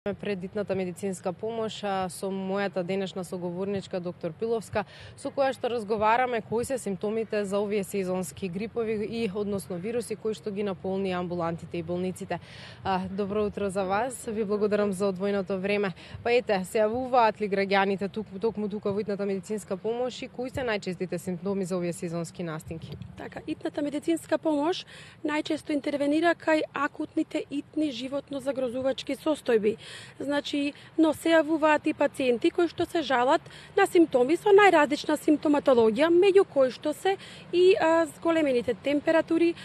Предитната медицинска помош со мојата денешна соговорничка доктор Пиловска, со која што разговараме кои се симптомите за овие сезонски грипови и односно вируси кои што ги наполни амбулантите и болниците. Добро утро за вас. Ви благодарам за одвоеното време. Па ете, се јавуваат ли граѓаните токму тука во итната медицинска помош и кои се најчестите симптоми за овие сезонски настинки? Така, итната медицинска помош најчесто интервенира кај акутните итни животно загрозувачки состојби. Значи, но се јавуваат и пациенти кои што се жалат на симптоми со најразлична симптоматологија, меѓу кои што се и зголемените температури,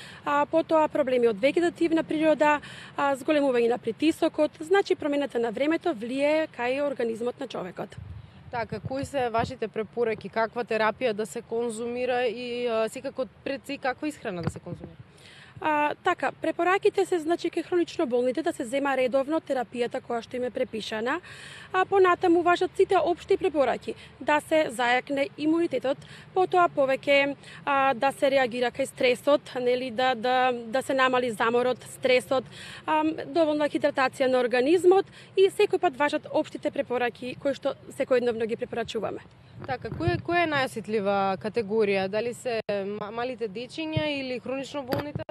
потоа проблеми од вегетативна природа, зголемување на притисокот, значи промената на времето влијае кај организмот на човекот. Така, кои се вашите препораки, каква терапија да се конзумира и секако пред се каква исхрана да се конзумира? Така, препораките се значи кај хронично болните да се зема редовно терапијата која што им е препишана, понатаму важат сите општи препораки, да се зајакне имунитетот, потоа повеќе да се реагира кај стресот, нели да се намали заморот, стресот, доволна хидратација на организмот и секој пат важат општите препораки кои што секојдневно ги препорачуваме. Така, која е најосетлива категорија? Дали се малите дечиња или хронично болните?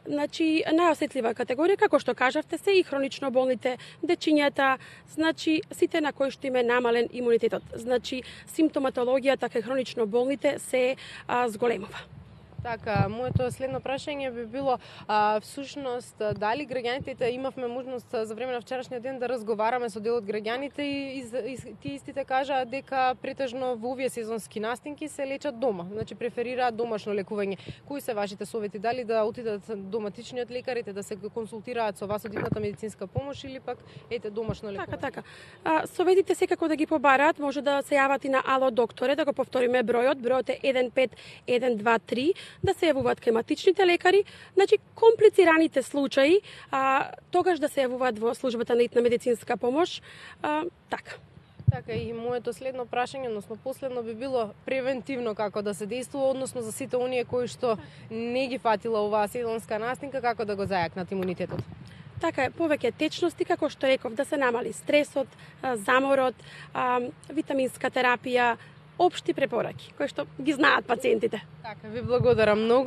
Значи најосетлива категорија, како што кажавте, се и хронично болните, дечињата, значи сите на кои што им е намален имунитетот. Значи симптоматологијата кај хронично болните се зголемува. Така, моето следно прашање би било, всушност, дали граѓаните имавме можност за време на вчерашниот ден да разговараме со дел од граѓаните и тие истите кажаа дека претежно во овие сезонски настинки се лечат дома, значи преферираат домашно лекување. Кои се вашите совети? Дали да отидат доматичниот лекарите да се консултираат со вас од итната медицинска помош или пак ете домашно лекување? Така. Советите секако да ги побараат, може да се јават и на Ало докторе, да го повториме бројот е 15123, да се јавуваат кај матичните лекари, значи комплицираните случаи, тогаш да се јавуваат во службата на итна медицинска помош, така. Така и моето следно прашање, односно последно би било превентивно како да се действува, односно за сите оние кои што не ги фатила оваа сезонска настинка, како да го зајакнат имунитетот. Така е, повеќе течности, како што реков, да се намали стресот, заморот, витаминска терапија, општи препораки, кои што ги знаат пациентите. Така, ви благодарам многу.